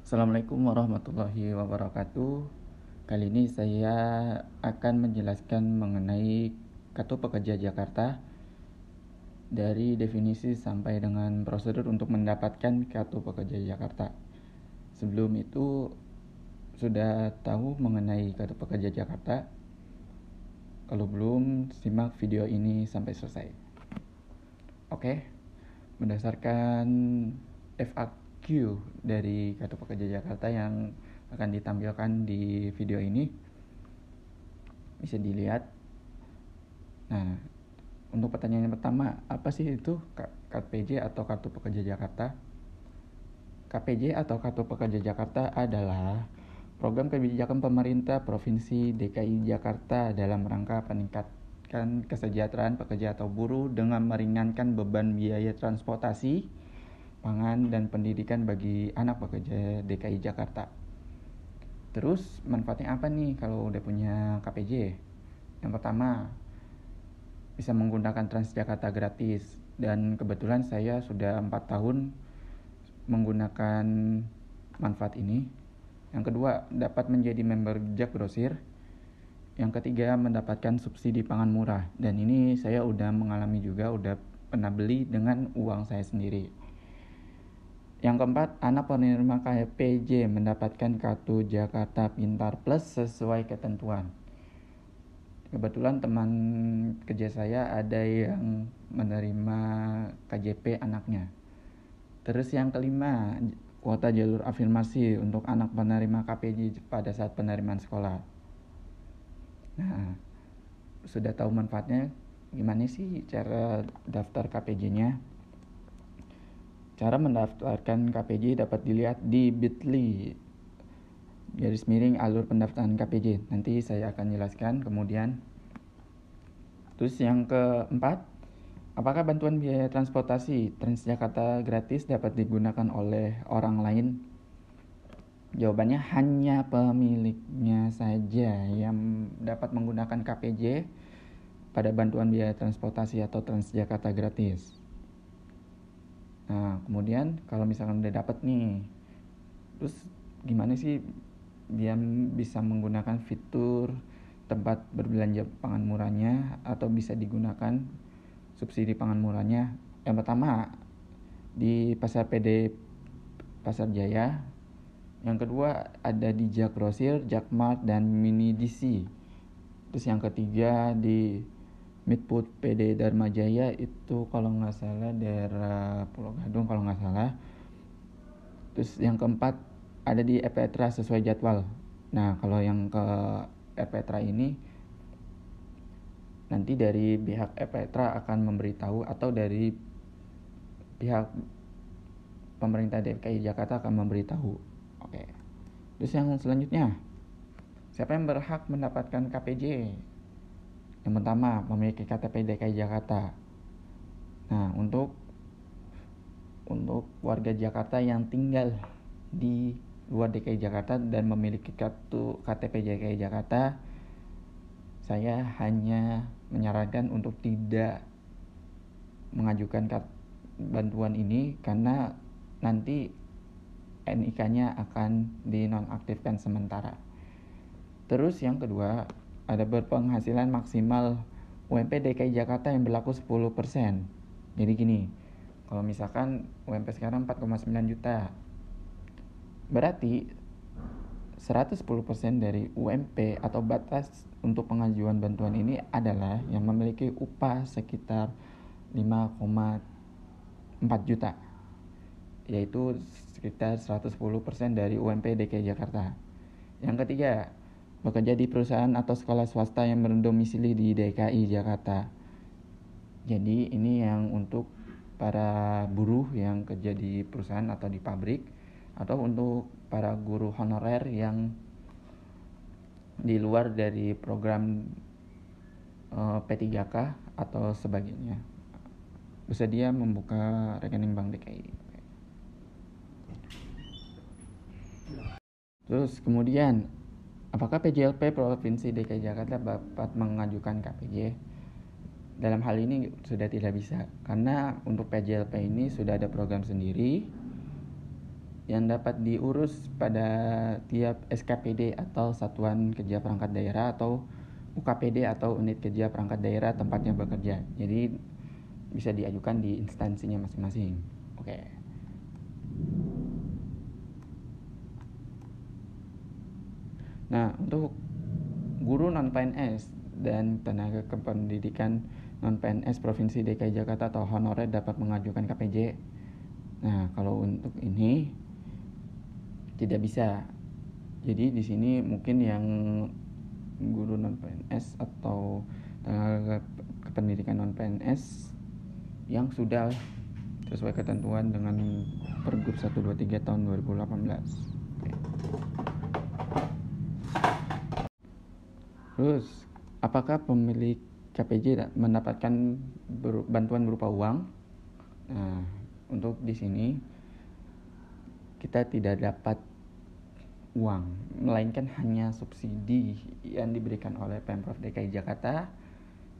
Assalamualaikum warahmatullahi wabarakatuh. Kali ini saya akan menjelaskan mengenai Kartu Pekerja Jakarta dari definisi sampai dengan prosedur untuk mendapatkan Kartu Pekerja Jakarta. Sebelum itu sudah tahu mengenai Kartu Pekerja Jakarta? Kalau belum, simak video ini sampai selesai. Oke, berdasarkan FAQ dari Kartu Pekerja Jakarta yang akan ditampilkan di video ini, bisa dilihat. Nah, untuk pertanyaan yang pertama, apa sih itu KPJ atau Kartu Pekerja Jakarta? KPJ atau Kartu Pekerja Jakarta adalah program kebijakan pemerintah Provinsi DKI Jakarta dalam rangka meningkatkan kesejahteraan pekerja atau buruh dengan meringankan beban biaya transportasi, pangan, dan pendidikan bagi anak pekerja DKI Jakarta. Terus manfaatnya apa nih kalau udah punya KPJ? Yang pertama, bisa menggunakan Transjakarta gratis, dan kebetulan saya sudah 4 tahun menggunakan manfaat ini. Yang kedua, dapat menjadi member Jak Grosir. Yang ketiga, mendapatkan subsidi pangan murah, dan ini saya udah mengalami juga, udah pernah beli dengan uang saya sendiri. Yang keempat, anak penerima KPJ mendapatkan kartu Jakarta Pintar Plus sesuai ketentuan. Kebetulan teman kerja saya ada yang menerima KJP anaknya. Terus yang kelima, kuota jalur afirmasi untuk anak penerima KPJ pada saat penerimaan sekolah. Nah, sudah tahu manfaatnya, gimana sih cara daftar KPJ-nya? Cara mendaftarkan KPJ dapat dilihat di bit.ly _alur pendaftaran KPJ. Nanti saya akan jelaskan kemudian. Terus yang keempat, apakah bantuan biaya transportasi Transjakarta gratis dapat digunakan oleh orang lain? Jawabannya hanya pemiliknya saja yang dapat menggunakan KPJ pada bantuan biaya transportasi atau Transjakarta gratis. Nah, kemudian kalau misalkan udah dapat nih, terus gimana sih dia bisa menggunakan fitur tempat berbelanja pangan murahnya atau bisa digunakan subsidi pangan murahnya? Yang pertama, di Pasar PD Pasar Jaya. Yang kedua, ada di Jak Grosir, Jakmart, dan Mini DC. Terus yang ketiga, di Midfood PD Dharma Jaya, itu kalau nggak salah daerah Pulau Gadung kalau nggak salah. Terus yang keempat, ada di Epetra sesuai jadwal. Nah, kalau yang ke Epetra ini nanti dari pihak Epetra akan memberitahu, atau dari pihak pemerintah DKI Jakarta akan memberitahu. Oke. Terus yang selanjutnya, siapa yang berhak mendapatkan KPJ? Yang pertama, memiliki KTP DKI Jakarta. Nah, untuk warga Jakarta yang tinggal di luar DKI Jakarta dan memiliki kartu KTP DKI Jakarta, saya hanya menyarankan untuk tidak mengajukan bantuan ini karena nanti NIK-nya akan dinonaktifkan sementara. Terus yang kedua, ada berpenghasilan maksimal UMP DKI Jakarta yang berlaku 10%. Jadi gini, kalau misalkan UMP sekarang 4,9 juta, berarti 110% dari UMP atau batas untuk pengajuan bantuan ini adalah yang memiliki upah sekitar 5,4 juta, yaitu sekitar 110% dari UMP DKI Jakarta. Yang ketiga, bekerja di perusahaan atau sekolah swasta yang berdomisili di DKI Jakarta. Jadi ini yang untuk para buruh yang kerja di perusahaan atau di pabrik, atau untuk para guru honorer yang di luar dari program P3K atau sebagainya, bersedia membuka rekening bank DKI. Terus kemudian, apakah PJLP Provinsi DKI Jakarta dapat mengajukan KPJ? Dalam hal ini sudah tidak bisa, karena untuk PJLP ini sudah ada program sendiri yang dapat diurus pada tiap SKPD atau Satuan Kerja Perangkat Daerah atau UKPD atau Unit Kerja Perangkat Daerah tempatnya bekerja. Jadi bisa diajukan di instansinya masing-masing. Oke. Nah, untuk guru non-PNS dan tenaga kependidikan non-PNS Provinsi DKI Jakarta atau honorer dapat mengajukan KPJ. Nah, kalau untuk ini tidak bisa. Jadi di sini mungkin yang guru non PNS atau tenaga kependidikan non PNS yang sudah sesuai ketentuan dengan Pergub 123 tahun 2018. Oke. Terus, apakah pemilik KPJ mendapatkan bantuan berupa uang? Nah, untuk di sini kita tidak dapat uang, melainkan hanya subsidi yang diberikan oleh Pemprov DKI Jakarta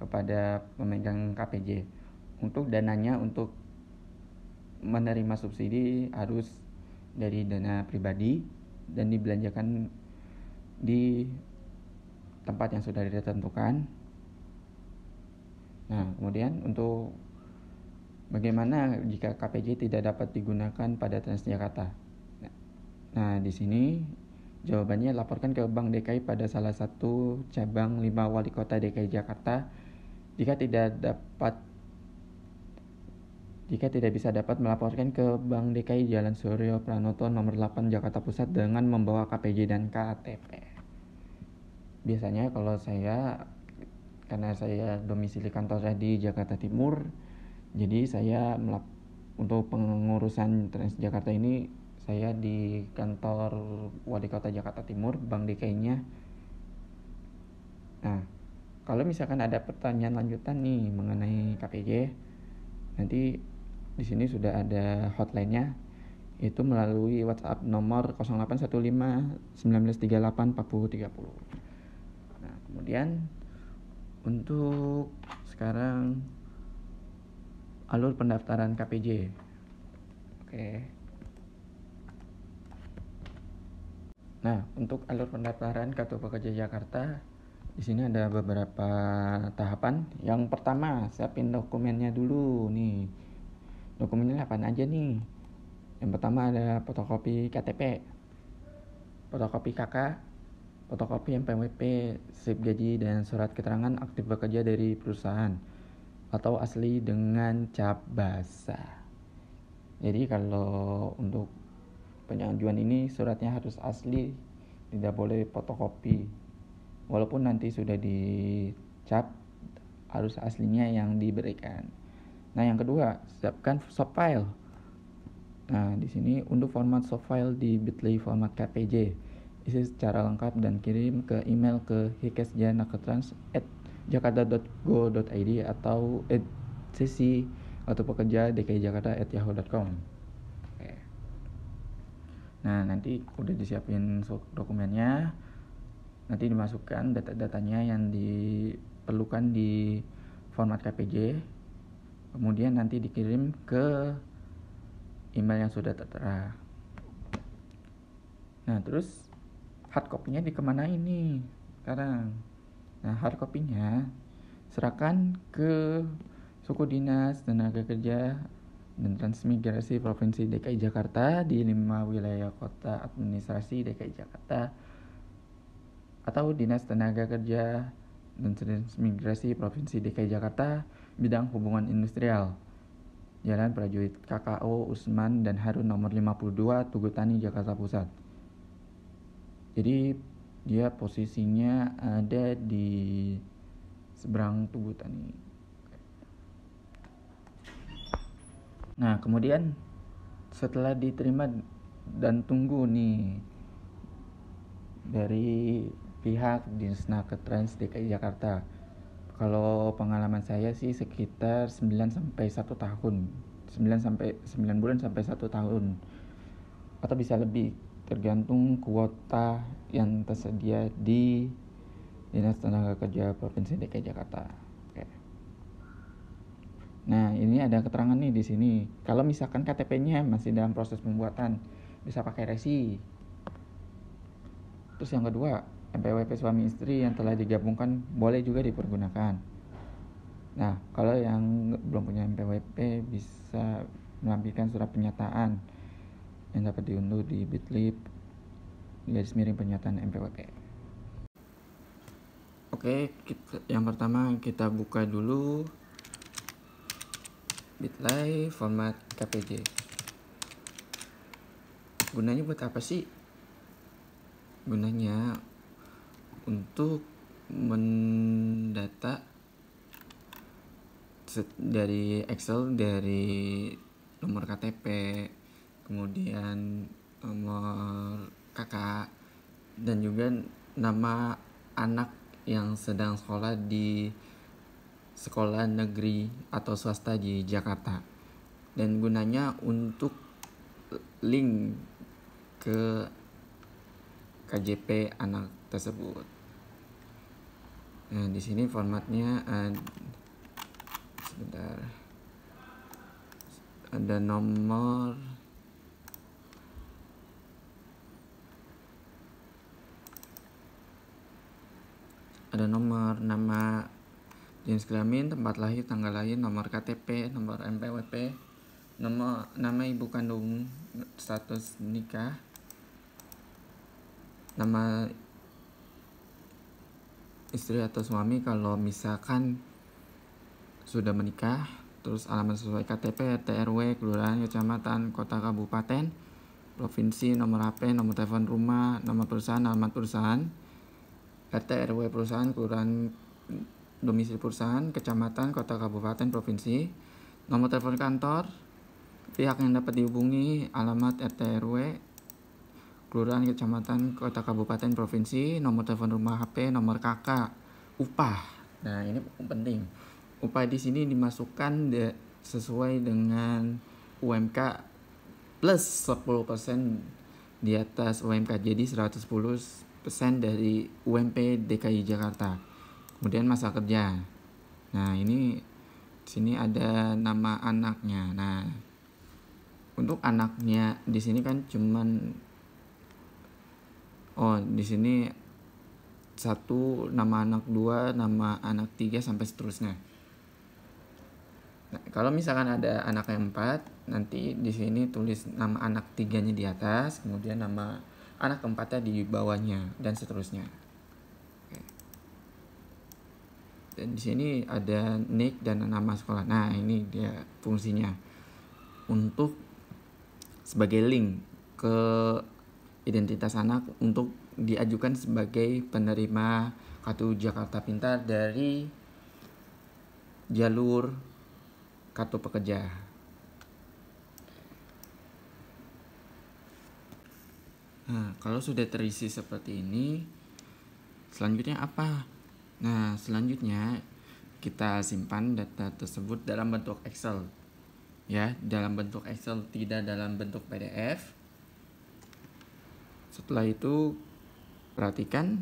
kepada pemegang KPJ. Untuk dananya, untuk menerima subsidi harus dari dana pribadi dan dibelanjakan di tempat yang sudah ditentukan. Nah, kemudian untuk bagaimana jika KPJ tidak dapat digunakan pada Transjakarta? Nah, di sini jawabannya laporkan ke Bank DKI pada salah satu cabang 5 wali kota DKI Jakarta jika tidak bisa dapat melaporkan ke Bank DKI Jalan Suryo Pranoto nomor 8 Jakarta Pusat dengan membawa KPJ dan KTP. Biasanya kalau karena saya domisili kantornya di Jakarta Timur, jadi saya untuk pengurusan Transjakarta ini saya di kantor Wali Kota Jakarta Timur, Bank DKI-nya. Nah, kalau misalkan ada pertanyaan lanjutan nih mengenai KPJ, nanti di sini sudah ada hotline-nya, itu melalui WhatsApp nomor 0815 1938 4030. Nah, kemudian untuk sekarang alur pendaftaran KPJ. Oke. Nah, untuk alur pendaftaran Kartu Pekerja Jakarta, di sini ada beberapa tahapan. Yang pertama, siapin dokumennya dulu nih. Dokumennya apa aja nih? Yang pertama ada fotokopi KTP, fotokopi KK, fotokopi MPWP, slip gaji dan surat keterangan aktif bekerja dari perusahaan atau asli dengan cap basah. Jadi kalau untuk pengajuan ini suratnya harus asli, tidak boleh fotokopi. Walaupun nanti sudah dicap, harus aslinya yang diberikan. Nah, yang kedua, siapkan soft file. Nah, di sini unduh format soft file di Bitly format KPJ. Isi secara lengkap dan kirim ke email ke hikesjanaketrans@jakarta.go.id atau @sesi atau pekerja DKI Jakarta@yahoo.com. Nah, nanti udah disiapin dokumennya, nanti dimasukkan data-datanya yang diperlukan di format KPJ, kemudian nanti dikirim ke email yang sudah tertera. Nah, terus hard copy-nya dikemanain nih sekarang? Nah, hard copy-nya serahkan ke Suku Dinas Tenaga Kerja dan Transmigrasi Provinsi DKI Jakarta di 5 wilayah kota administrasi DKI Jakarta atau Dinas Tenaga Kerja dan Transmigrasi Provinsi DKI Jakarta bidang hubungan industrial, Jalan Prajurit KKO Usman dan Harun nomor 52 Tugutani Jakarta Pusat. Jadi dia posisinya ada di seberang Tugutani. Nah, kemudian setelah diterima dan tunggu nih dari pihak Disnakertrans DKI Jakarta. Kalau pengalaman saya sih sekitar 9 sampai 1 tahun. 9 bulan sampai 1 tahun. Atau bisa lebih, tergantung kuota yang tersedia di Dinas Tenaga Kerja Provinsi DKI Jakarta. Nah, ini ada keterangan nih di sini. Kalau misalkan KTP-nya masih dalam proses pembuatan, bisa pakai resi. Terus yang kedua, MPWP suami istri yang telah digabungkan boleh juga dipergunakan. Nah, kalau yang belum punya MPWP bisa melampirkan surat pernyataan yang dapat diunduh di Bit.ly /pernyataan MPWP. Oke, yang pertama kita buka dulu Bit.ly format KPJ. Gunanya buat apa sih? Gunanya untuk mendata dari Excel, dari nomor KTP, kemudian nomor kakak, dan juga nama anak yang sedang sekolah di sekolah negeri atau swasta di Jakarta. Dan gunanya untuk link ke KJP anak tersebut. Nah, di sini formatnya sebentar. Ada nomor nama, jenis kelamin, tempat lahir, tanggal lahir, nomor KTP, nomor MPWP, nama ibu kandung, status nikah, nama istri atau suami kalau misalkan sudah menikah, terus alamat sesuai KTP, RT, RW, kelurahan, kecamatan, kota, kabupaten, provinsi, nomor HP, nomor telepon rumah, nama perusahaan, alamat perusahaan, RT, RW perusahaan, kelurahan, domisili perusahaan, kecamatan, kota, kabupaten, provinsi, nomor telepon kantor, pihak yang dapat dihubungi, alamat RT, RW, kelurahan, kecamatan, kota, kabupaten, provinsi, nomor telepon rumah, HP, nomor KK, upah. Nah, ini penting. Upah di sini dimasukkan sesuai dengan UMK plus 10% di atas UMK, jadi 110% dari UMP DKI Jakarta. Kemudian masa kerja. Nah, ini di sini ada nama anaknya. Nah, untuk anaknya di sini kan cuman di sini 1, nama anak 2, nama anak 3 sampai seterusnya. Nah, kalau misalkan ada anak yang 4, nanti di sini tulis nama anak 3-nya di atas, kemudian nama anak keempatnya di bawahnya, dan seterusnya. Oke. Dan di sini ada NIK dan nama sekolah. Nah, ini dia fungsinya untuk sebagai link ke identitas anak untuk diajukan sebagai penerima Kartu Jakarta Pintar dari jalur Kartu Pekerja. Nah, kalau sudah terisi seperti ini, selanjutnya apa? Nah, selanjutnya kita simpan data tersebut dalam bentuk Excel. Ya, dalam bentuk Excel, tidak dalam bentuk PDF. Setelah itu, perhatikan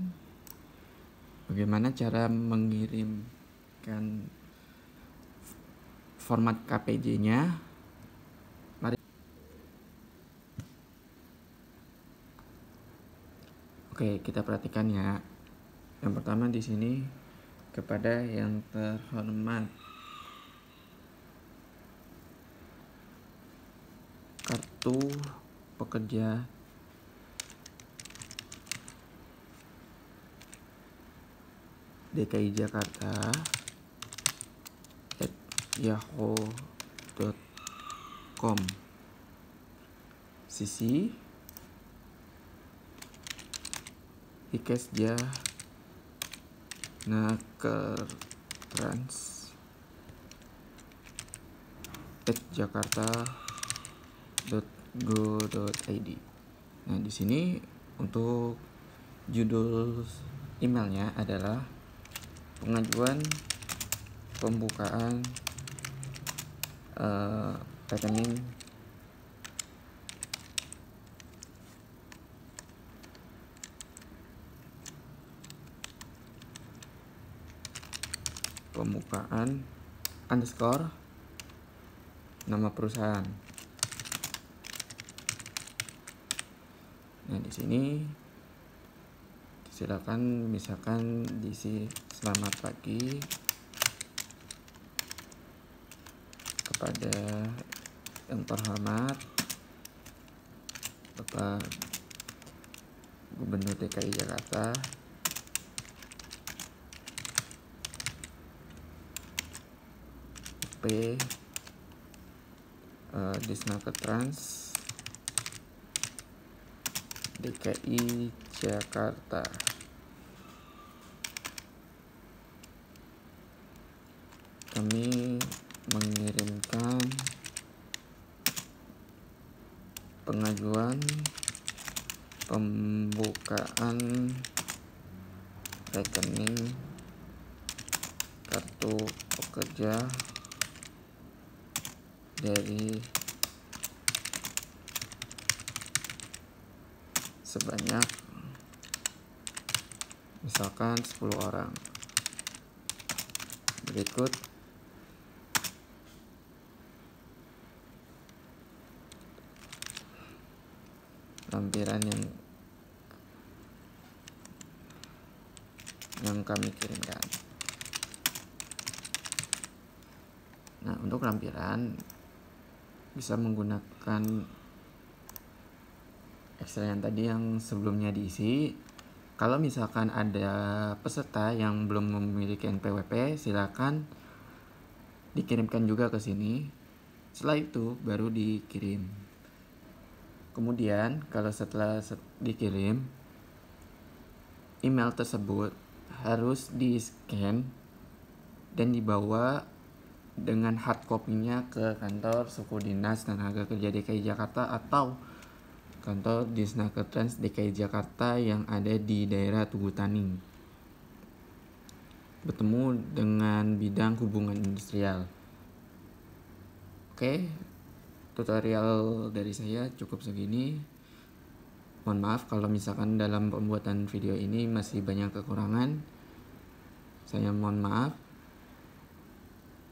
bagaimana cara mengirimkan format KPJ-nya. Mari. Oke, kita perhatikan ya. Yang pertama di sini, kepada yang terhormat Kartu Pekerja DKI Jakarta @yahoo.com, sisi Ikesja Nakertrans @jakarta.go.id. Nah, di sini untuk judul emailnya adalah pengajuan pembukaan rekening pembukaan underscore nama perusahaan. Nah, di sini silakan misalkan diisi selamat pagi kepada yang terhormat Bapak Gubernur DKI Jakarta, P Disnakertrans DKI Jakarta. Kami mengirimkan pengajuan pembukaan rekening kartu pekerja dari sebanyak misalkan 10 orang. Berikut lampiran yang kami kirimkan. Nah, untuk lampiran bisa menggunakan Excel yang tadi yang sebelumnya diisi. Kalau misalkan ada peserta yang belum memiliki NPWP, silakan dikirimkan juga ke sini. Setelah itu baru dikirim. Kemudian kalau setelah dikirim, email tersebut harus di-scan dan dibawa dengan hard copy-nya ke kantor Suku Dinas Tenaga Kerja DKI Jakarta atau kantor Disnakertrans DKI Jakarta yang ada di daerah Tugu Tani. Bertemu dengan bidang hubungan industrial. Oke, tutorial dari saya cukup segini. Mohon maaf kalau misalkan dalam pembuatan video ini masih banyak kekurangan. Saya mohon maaf.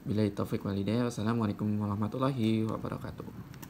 Billahi taufik walhidayah. Wassalamualaikum warahmatullahi wabarakatuh.